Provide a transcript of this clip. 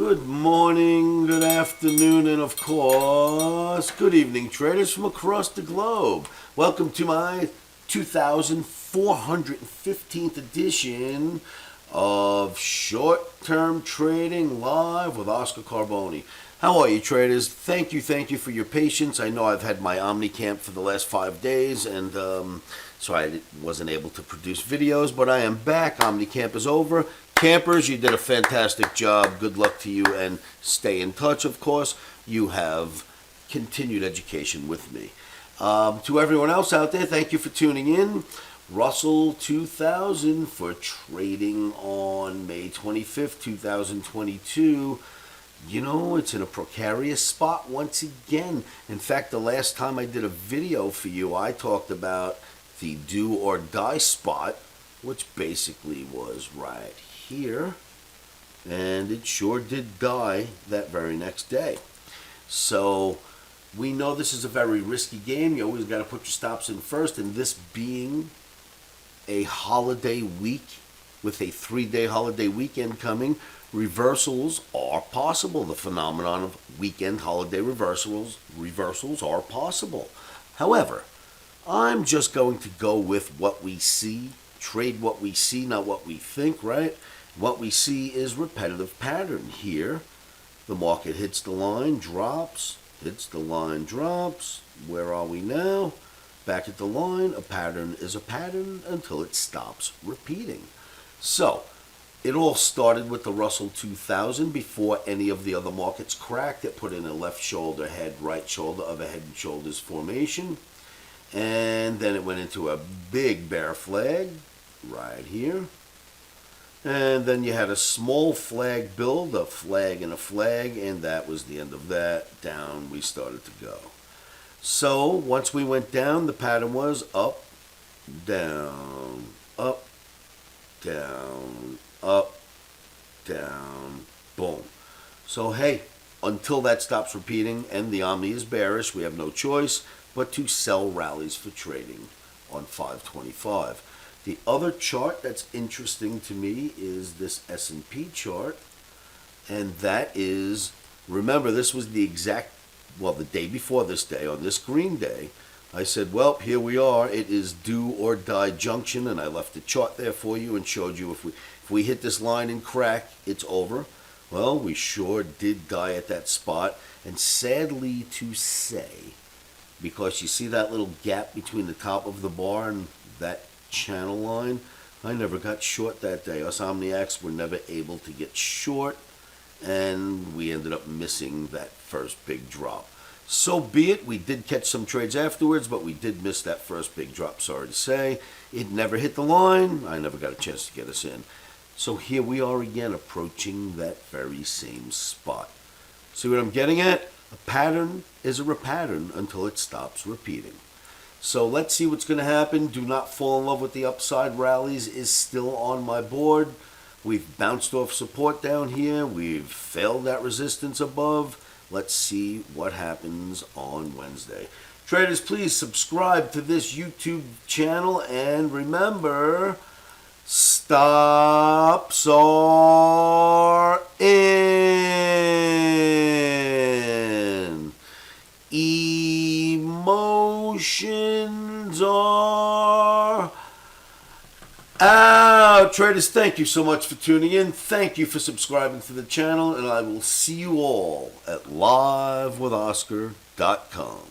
Good morning, good afternoon, and of course, good evening, traders from across the globe. Welcome to my 2415th edition of Short-Term Trading Live with Oscar Carboni. How are you, traders? Thank you for your patience. I know I've had my OMNI camp for the last 5 days, and so I wasn't able to produce videos, but I am back. OMNI camp is over. Campers, you did a fantastic job. Good luck to you, and stay in touch, of course. You have continued education with me. To everyone else out there, thank you for tuning in. Russell 2000 for trading on May 25th, 2022. You know, it's in a precarious spot once again. In fact, the last time I did a video for you, I talked about the do or die spot, which basically was right here, and it sure did die that very next day. So we know this is a very risky game. You always got to put your stops in first, and this being a holiday week with a 3-day holiday weekend coming, reversals are possible. The phenomenon of weekend holiday reversals are possible. However, I'm just going to go with what we see, trade what we see, not what we think, right? What we see is repetitive pattern here. The market hits the line, drops, hits the line, drops. Where are we now? Back at the line. A pattern is a pattern until it stops repeating. So, it all started with the Russell 2000 before any of the other markets cracked. It put in a left shoulder, head, right shoulder, other head and shoulders formation. And then it went into a big bear flag right here. And then you had a small flag build, a flag and a flag, and that was the end of that. Down we started to go. So once we went down, the pattern was up, down, up, down, up, down, boom. So hey, until that stops repeating and the OMNI is bearish, we have no choice but to sell rallies for trading on 525. The other chart that's interesting to me is this S&P chart, and that is, remember, this was the exact, well, the day before this day, on this green day, I said, well, here we are. It is do or die junction, and I left the chart there for you and showed you if we hit this line and crack, it's over. Well, we sure did die at that spot, and sadly to say, because you see that little gap between the top of the bar and that channel line, I never got short that day. Us Omniacs were never able to get short, and we ended up missing that first big drop. So be it. We did catch some trades afterwards, but we did miss that first big drop, sorry to say. It never hit the line. I never got a chance to get us in. So here we are again, approaching that very same spot. See what I'm getting at? A pattern is a pattern until it stops repeating. So let's see what's going to happen. Do not fall in love with the upside rallies is still on my board. We've bounced off support down here. We've failed that resistance above. Let's see what happens on Wednesday. Traders, please subscribe to this YouTube channel, and remember, stops are in. Emotions are out. Traders, thank you so much for tuning in. Thank you for subscribing to the channel, and I will see you all at livewithoscar.com.